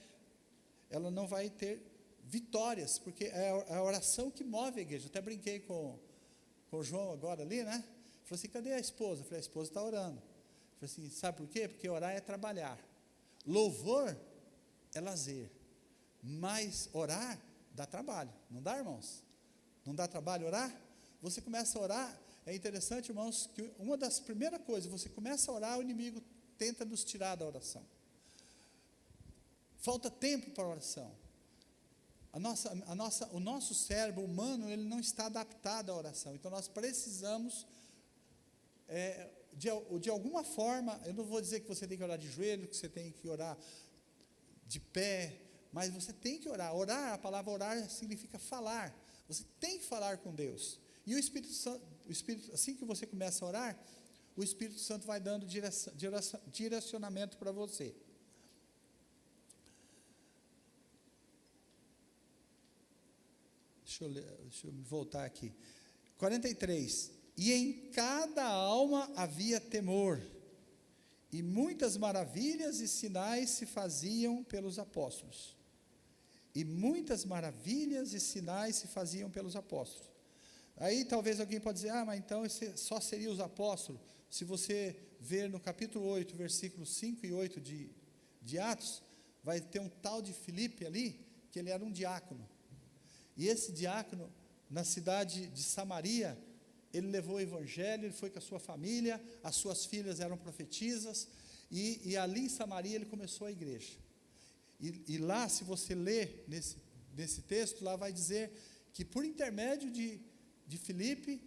ter vitórias, porque é a oração que move a igreja. Eu até brinquei com o João agora ali, né? Falei assim: cadê a esposa? Eu falei: a esposa está orando. Eu falei assim: sabe por quê? Porque orar é trabalhar. Louvor é lazer. Mas orar dá trabalho. Não dá, irmãos? Não dá trabalho orar? Você começa a orar. É interessante, irmãos, que uma das primeiras coisas, você começa a orar, o inimigo tenta nos tirar da oração. Falta tempo para a oração. O nosso cérebro humano, ele não está adaptado à oração. Então, nós precisamos, de alguma forma, eu não vou dizer que você tem que orar de joelho, que você tem que orar de pé, mas você tem que orar. Orar, a palavra orar significa falar. Você tem que falar com Deus. E o Espírito Santo, assim que você começa a orar, o Espírito Santo vai dando direcionamento para você. Deixa eu voltar aqui. 43. E em cada alma havia temor, e muitas maravilhas e sinais se faziam pelos apóstolos. E muitas maravilhas e sinais se faziam pelos apóstolos. Aí talvez alguém pode dizer: mas então esse só seria os apóstolos. Se você ver no capítulo 8, versículos 5 e 8 de Atos, vai ter um tal de Filipe ali, que ele era um diácono. E esse diácono, na cidade de Samaria, ele levou o evangelho, ele foi com a sua família, as suas filhas eram profetisas, e ali em Samaria ele começou a igreja. E lá, se você ler nesse texto, lá vai dizer que por intermédio de Filipe,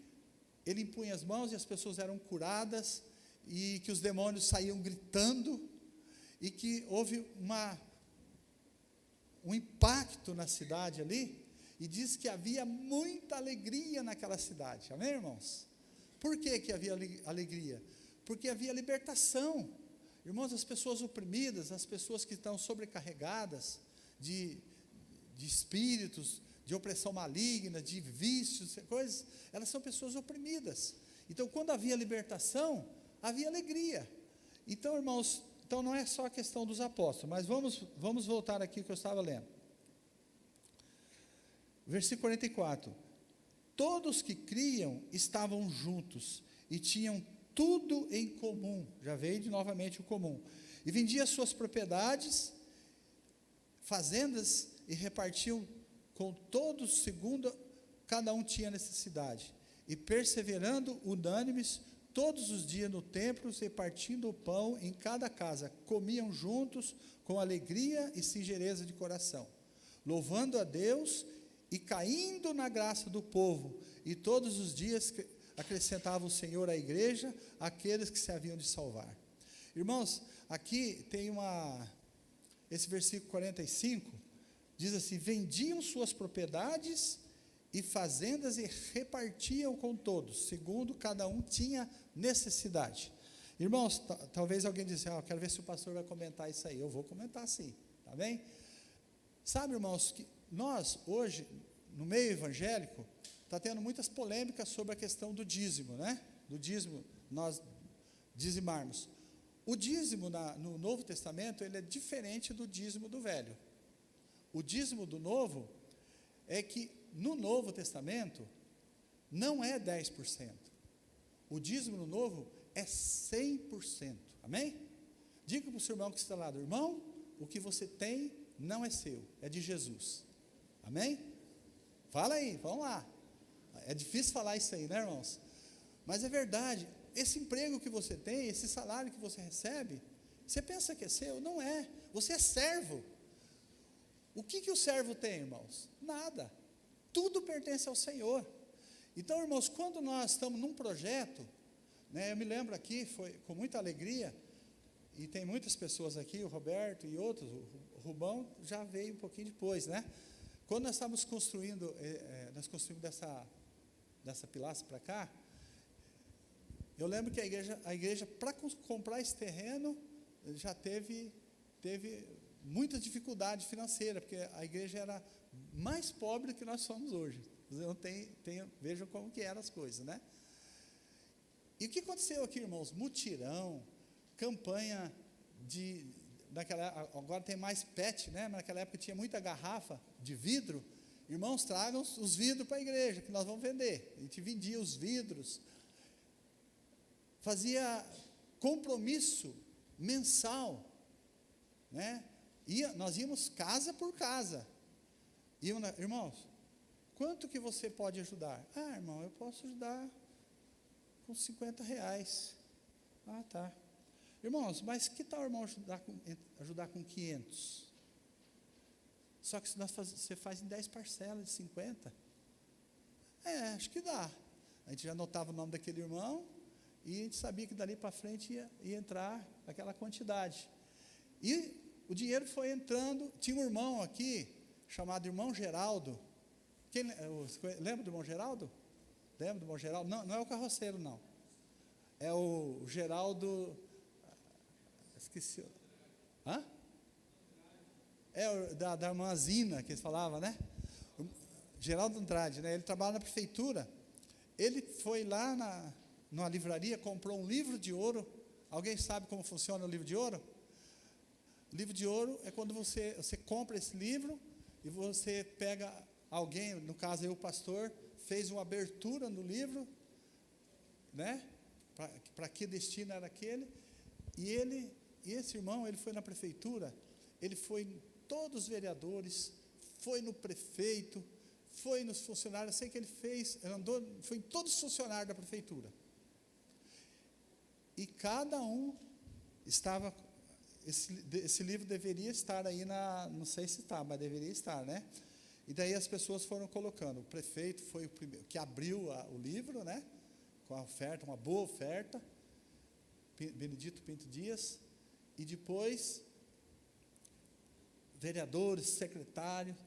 ele impunha as mãos e as pessoas eram curadas, e que os demônios saíam gritando, e que houve um impacto na cidade ali, e diz que havia muita alegria naquela cidade. Amém, irmãos? Por que havia alegria? Porque havia libertação. Irmãos, as pessoas oprimidas, as pessoas que estão sobrecarregadas de espíritos, de opressão maligna, de vícios, coisas, elas são pessoas oprimidas. Então, quando havia libertação, havia alegria. Então, irmãos, não é só a questão dos apóstolos, mas vamos voltar aqui que eu estava lendo. Versículo 44. Todos que criam estavam juntos e tinham tudo em comum. Já veio novamente o comum. E vendiam suas propriedades, fazendas, e repartiam com todos segundo cada um tinha necessidade. E perseverando unânimes, todos os dias no templo, repartindo o pão em cada casa, comiam juntos com alegria e singeleza de coração, louvando a Deus e caindo na graça do povo. E todos os dias acrescentava o Senhor à igreja aqueles que se haviam de salvar. Irmãos, aqui tem esse versículo 45, diz assim: vendiam suas propriedades e fazendas e repartiam com todos, segundo cada um tinha necessidade. Irmãos, talvez alguém diz, quero ver se o pastor vai comentar isso aí. Eu vou comentar sim, tá bem? Sabe, irmãos, que nós hoje, no meio evangélico, está tendo muitas polêmicas sobre a questão do dízimo, né? Do dízimo, nós dizimarmos. O dízimo no Novo Testamento, ele é diferente do dízimo do Velho. O dízimo do Novo é que no Novo Testamento não é 10%. O dízimo no Novo é 100%. Amém? Diga para o seu irmão que está lá, irmão, o que você tem não é seu, é de Jesus. Amém? Fala aí, vamos lá. É difícil falar isso aí, né, irmãos? Mas é verdade. Esse emprego que você tem, esse salário que você recebe, você pensa que é seu? Não é. Você é servo. O que o servo tem, irmãos? Nada. Tudo pertence ao Senhor. Então, irmãos, quando nós estamos num projeto, né, eu me lembro aqui, foi com muita alegria, e tem muitas pessoas aqui, o Roberto e outros, o Rubão já veio um pouquinho depois, né? Quando nós estávamos construindo, nós construímos dessa pilastra para cá, eu lembro que a igreja para comprar esse terreno, já teve muita dificuldade financeira, porque a igreja era mais pobre do que nós somos hoje. Vejam como que eram as coisas, né? E o que aconteceu aqui, irmãos? Mutirão, campanha agora tem mais PET, né? Naquela época tinha muita garrafa de vidro. Irmãos, tragam os vidros para a igreja, que nós vamos vender. A gente vendia os vidros, fazia compromisso mensal, né? Nós íamos casa por casa. Irmãos, quanto que você pode ajudar? Irmão, eu posso ajudar com R$50. Tá. Irmãos, mas que tal, irmão, ajudar com 500? Só que você faz em 10 parcelas de 50. Acho que dá. A gente já anotava o nome daquele irmão, e a gente sabia que dali para frente ia entrar aquela quantidade. E o dinheiro foi entrando. Tinha um irmão aqui, chamado irmão Geraldo. Lembra do irmão Geraldo? Lembra do irmão Geraldo? Não é o carroceiro, não. É o Geraldo... Esqueci. Da irmã Zina, que eles falavam, né? Geraldo Andrade, né? Ele trabalha na prefeitura. Ele foi lá numa livraria, comprou um livro de ouro. Alguém sabe como funciona o livro de ouro? O livro de ouro é quando você compra esse livro e você pega alguém, no caso eu, o pastor, fez uma abertura no livro, né? Para que destino era aquele. E esse irmão, ele foi na prefeitura, ele foi em todos os vereadores, foi no prefeito, foi nos funcionários, sei que ele foi em todos os funcionários da prefeitura. E cada um estava esse livro deveria estar aí não sei se está, mas deveria estar, né? E daí as pessoas foram colocando. O prefeito foi o primeiro que abriu o livro, né? Com a oferta, uma boa oferta, Benedito Pinto Dias, e depois vereadores, secretários.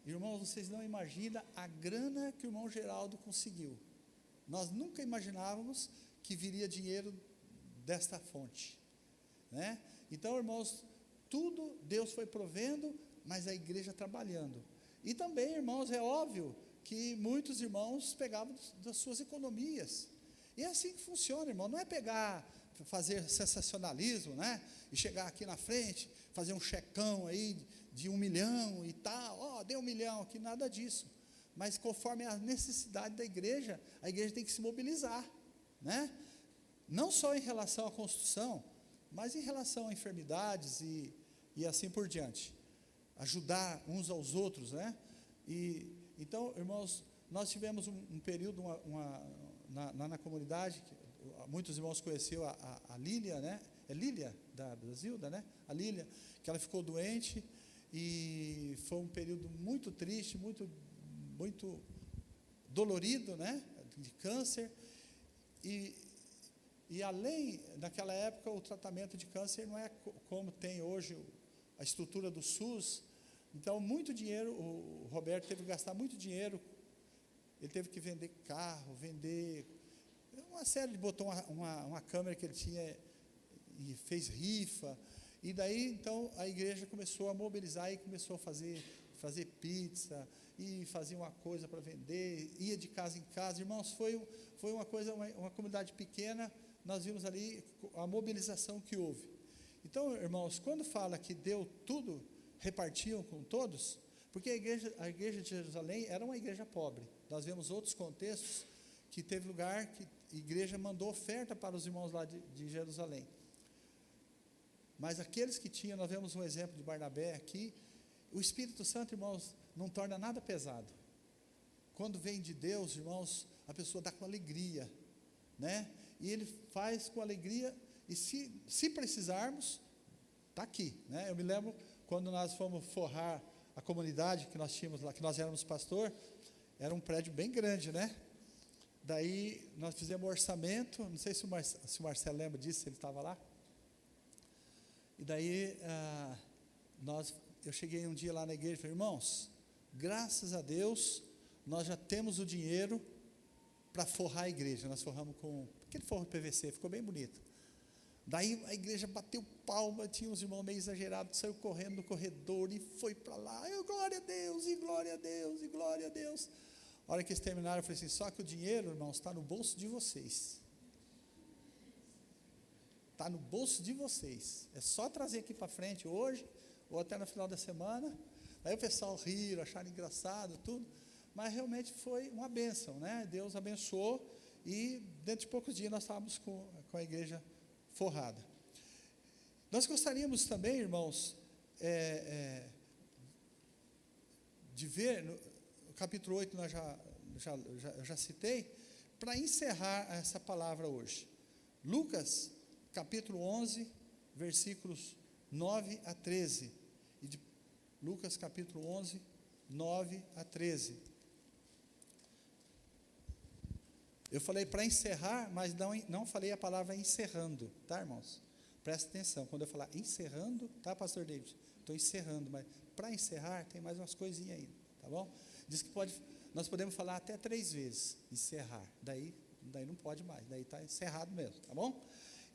Irmãos, vocês não imaginam a grana que o irmão Geraldo conseguiu. Nós nunca imaginávamos que viria dinheiro desta fonte, né? Então, irmãos, tudo Deus foi provendo, mas a igreja trabalhando. E também, irmãos, é óbvio que muitos irmãos pegavam das suas economias. E é assim que funciona, irmão. Não é fazer sensacionalismo, né? E chegar aqui na frente, fazer um checão aí de 1 milhão e tal. Deu 1 milhão aqui, nada disso. Mas conforme a necessidade da igreja, a igreja tem que se mobilizar, né? Não só em relação à construção, mas em relação a enfermidades e assim por diante. Ajudar uns aos outros, né? Então, irmãos, nós tivemos um período na comunidade, muitos irmãos conheceram a Lília, né? É Lília da Brasilda, né? A Lília, que ela ficou doente e foi um período muito triste, muito dolorido, né? De câncer. E além, naquela época, o tratamento de câncer não é como tem hoje a estrutura do SUS. Então, muito dinheiro, o Roberto teve que gastar muito dinheiro, ele teve que vender carro, vender uma série, botou uma câmera que ele tinha e fez rifa, e daí, então, a igreja começou a mobilizar e começou a fazer pizza, e fazia uma coisa para vender, ia de casa em casa. Irmãos, foi uma coisa, uma comunidade pequena, nós vimos ali a mobilização que houve. Então, irmãos, quando fala que deu tudo, repartiam com todos, porque a igreja de Jerusalém era uma igreja pobre. Nós vemos outros contextos que teve lugar que a igreja mandou oferta para os irmãos lá de Jerusalém. Mas aqueles que tinham, nós vemos um exemplo de Barnabé aqui. O Espírito Santo, irmãos, não torna nada pesado. Quando vem de Deus, irmãos, a pessoa dá com alegria, né? E ele faz com alegria, e se precisarmos, está aqui, né? Eu me lembro quando nós fomos forrar a comunidade que nós tínhamos lá, que nós éramos pastor, era um prédio bem grande, né? Daí nós fizemos um orçamento, não sei se o Marcelo lembra disso, ele estava lá. E daí eu cheguei um dia lá na igreja e falei, irmãos, graças a Deus, nós já temos o dinheiro para forrar a igreja. Nós forramos com aquele forro de PVC, ficou bem bonito. Daí a igreja bateu palma, tinha uns irmãos meio exagerados, saiu correndo no corredor e foi para lá, glória a Deus, e glória a Deus, e glória a Deus. A hora que eles terminaram, eu falei assim, só que o dinheiro, irmãos, está no bolso de vocês. Está no bolso de vocês. É só trazer aqui para frente hoje, ou até no final da semana. Aí o pessoal riram, acharam engraçado, tudo. Mas realmente foi uma bênção, né? Deus abençoou e dentro de poucos dias nós estávamos com a igreja forrada. Nós gostaríamos também, irmãos, de ver, no capítulo 8 nós já citei, para encerrar essa palavra hoje. Lucas, capítulo 11, versículos 9 a 13. Lucas, capítulo 11, 9 a 13. Eu falei para encerrar, mas não falei a palavra encerrando, tá, irmãos? Presta atenção, quando eu falar encerrando, tá, pastor David? Estou encerrando, mas para encerrar tem mais umas coisinhas aí, tá bom? Diz que nós podemos falar até 3 vezes, encerrar, daí não pode mais, daí está encerrado mesmo, tá bom?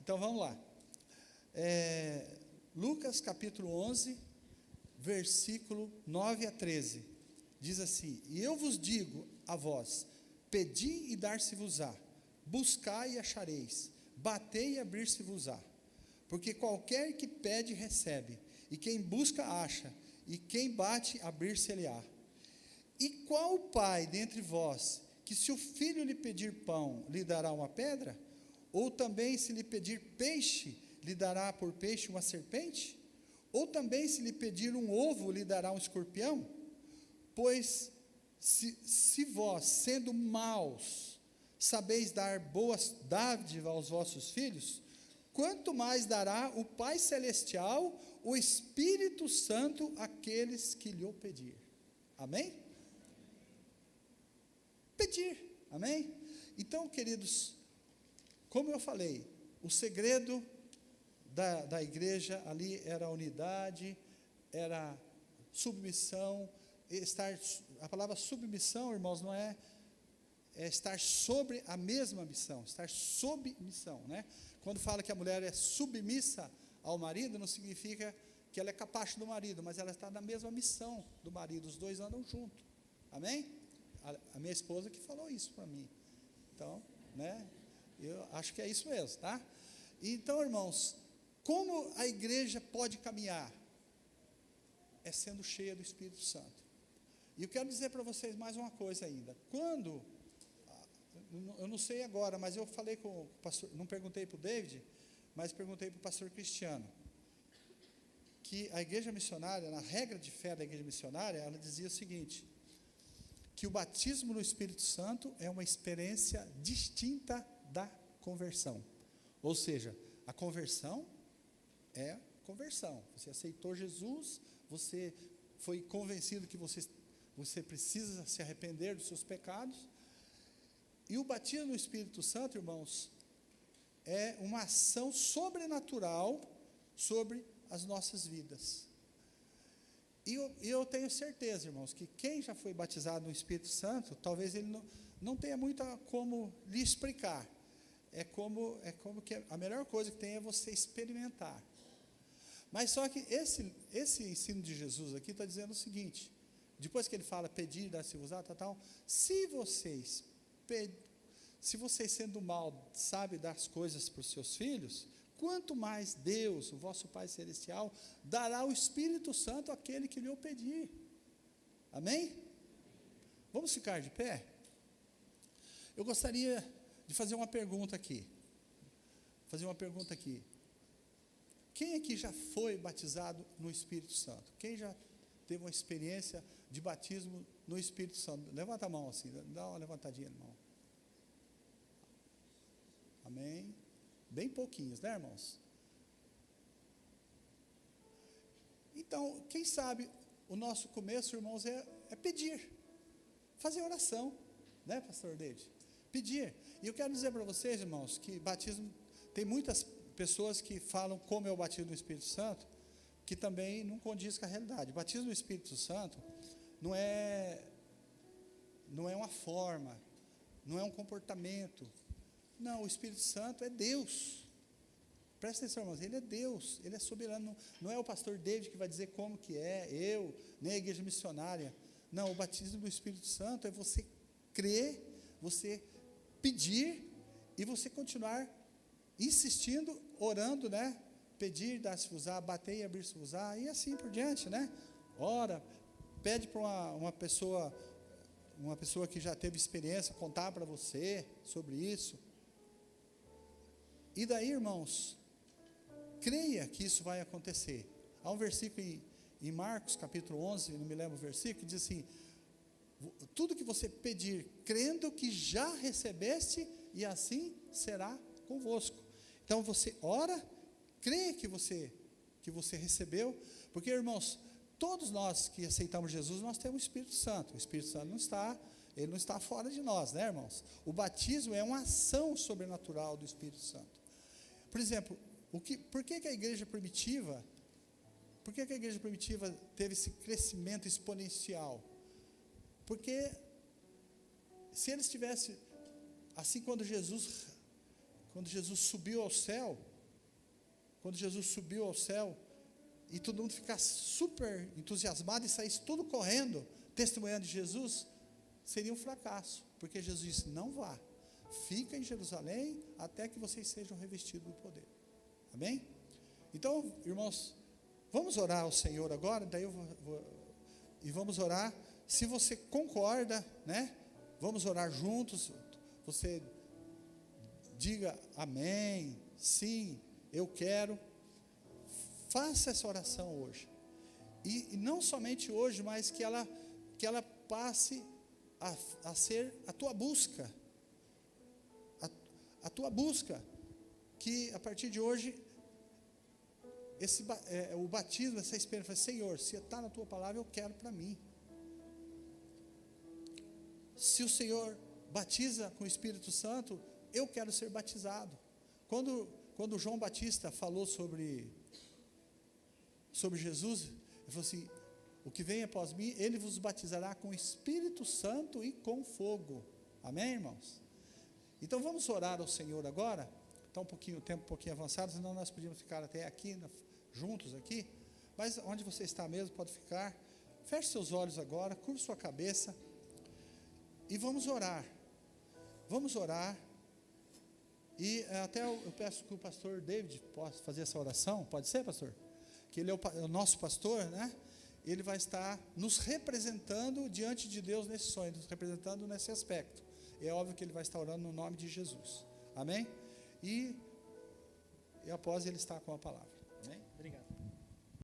Então vamos lá. Lucas capítulo 11, versículo 9 a 13, diz assim, e eu vos digo a vós, pedi e dar-se-vos-á, buscai e achareis, batei e abrir-se-vos-á, porque qualquer que pede recebe, e quem busca acha, e quem bate abrir-se-lhe-á. E qual pai dentre vós, que se o filho lhe pedir pão, lhe dará uma pedra? Ou também se lhe pedir peixe, lhe dará por peixe uma serpente? Ou também se lhe pedir um ovo, lhe dará um escorpião? Pois se vós, sendo maus, sabeis dar boas dádivas aos vossos filhos, quanto mais dará o Pai Celestial, o Espírito Santo, àqueles que lhe o pedir. Amém? Pedir, amém? Então, queridos, como eu falei, o segredo da igreja ali era a unidade, era submissão, a palavra submissão, irmãos, não é estar sobre a mesma missão, estar sob missão, né? Quando fala que a mulher é submissa ao marido, não significa que ela é capacho do marido, mas ela está na mesma missão do marido, os dois andam juntos, amém? A minha esposa que falou isso para mim, então, né, eu acho que é isso mesmo, tá? Então, irmãos, como a igreja pode caminhar? É sendo cheia do Espírito Santo. E eu quero dizer para vocês mais uma coisa ainda, quando, eu não sei agora, mas eu falei com o pastor, não perguntei para o David, mas perguntei para o pastor Cristiano, que a igreja missionária, na regra de fé da igreja missionária, ela dizia o seguinte, que o batismo no Espírito Santo é uma experiência distinta da conversão. Ou seja, a conversão é conversão. Você aceitou Jesus, você foi convencido que você precisa se arrepender dos seus pecados. E o batismo no Espírito Santo, irmãos, é uma ação sobrenatural sobre as nossas vidas. E eu tenho certeza, irmãos, que quem já foi batizado no Espírito Santo, talvez ele não tenha muito como lhe explicar. É como que a melhor coisa que tem é você experimentar. Mas só que esse ensino de Jesus aqui está dizendo o seguinte, depois que ele fala, pedir, dar-se-vos-á, tal, se vocês sendo mal, sabem dar as coisas para os seus filhos, quanto mais Deus, o vosso Pai Celestial, dará o Espírito Santo àquele que lhe o pedir. Amém? Vamos ficar de pé? Eu gostaria de fazer uma pergunta aqui. Quem aqui já foi batizado no Espírito Santo? Quem já teve uma experiência de batismo no Espírito Santo? Levanta a mão assim, dá uma levantadinha na mão. Amém? Bem pouquinhos, né, irmãos? Então, quem sabe o nosso começo, irmãos, é pedir, fazer oração, né, pastor David? Pedir. E eu quero dizer para vocês, irmãos, que batismo, tem muitas pessoas que falam como é o batismo do Espírito Santo, que também não condiz com a realidade. O batismo do Espírito Santo não é uma forma, não é um comportamento. Não, o Espírito Santo é Deus. Presta atenção, irmãos, ele é Deus, ele é soberano. Não é o pastor David que vai dizer como que é, eu, nem a igreja missionária. Não, o batismo do Espírito Santo é você crer, você pedir e você continuar insistindo, orando, né? Pedir, dar-se-vos-á, bater e abrir-se-vos-á, e assim por diante, né? Ora, pede para uma pessoa que já teve experiência, contar para você sobre isso. E daí, irmãos, creia que isso vai acontecer. Há um versículo em Marcos, capítulo 11, não me lembro o versículo, que diz assim, tudo que você pedir, crendo que já recebeste, e assim será convosco. Então, você ora, crê que você recebeu, porque, irmãos, todos nós que aceitamos Jesus, nós temos o Espírito Santo. O Espírito Santo ele não está fora de nós, né, irmãos? O batismo é uma ação sobrenatural do Espírito Santo. Por exemplo, por que a igreja primitiva teve esse crescimento exponencial? Porque se eles tivessem, assim quando Jesus subiu ao céu, e todo mundo ficasse super entusiasmado e saísse tudo correndo, testemunhando de Jesus, seria um fracasso, porque Jesus disse, não vá, fica em Jerusalém, até que vocês sejam revestidos do poder, amém? Então, irmãos, vamos orar ao Senhor agora, daí e vamos orar, se você concorda, né, vamos orar juntos, você diga amém, sim, eu quero, faça essa oração hoje, e não somente hoje, mas que ela passe a ser a tua busca, que a partir de hoje, o batismo, essa experiência, Senhor, se está na tua palavra, eu quero para mim. Se o Senhor batiza com o Espírito Santo, eu quero ser batizado. Quando João Batista falou sobre Jesus, ele falou assim: o que vem após mim, ele vos batizará com o Espírito Santo e com fogo. Amém, irmãos? Então vamos orar ao Senhor agora. Está o tempo um pouquinho avançado, senão nós podíamos ficar até aqui, juntos aqui. Mas onde você está mesmo, pode ficar. Feche seus olhos agora, curva sua cabeça. E vamos orar. Vamos orar. E até eu peço que o pastor David possa fazer essa oração. Pode ser, pastor? Que ele é o nosso pastor, né? Ele vai estar nos representando diante de Deus nesse sonho, nos representando nesse aspecto. É óbvio que ele vai estar orando no nome de Jesus. Amém? E após ele está com a palavra.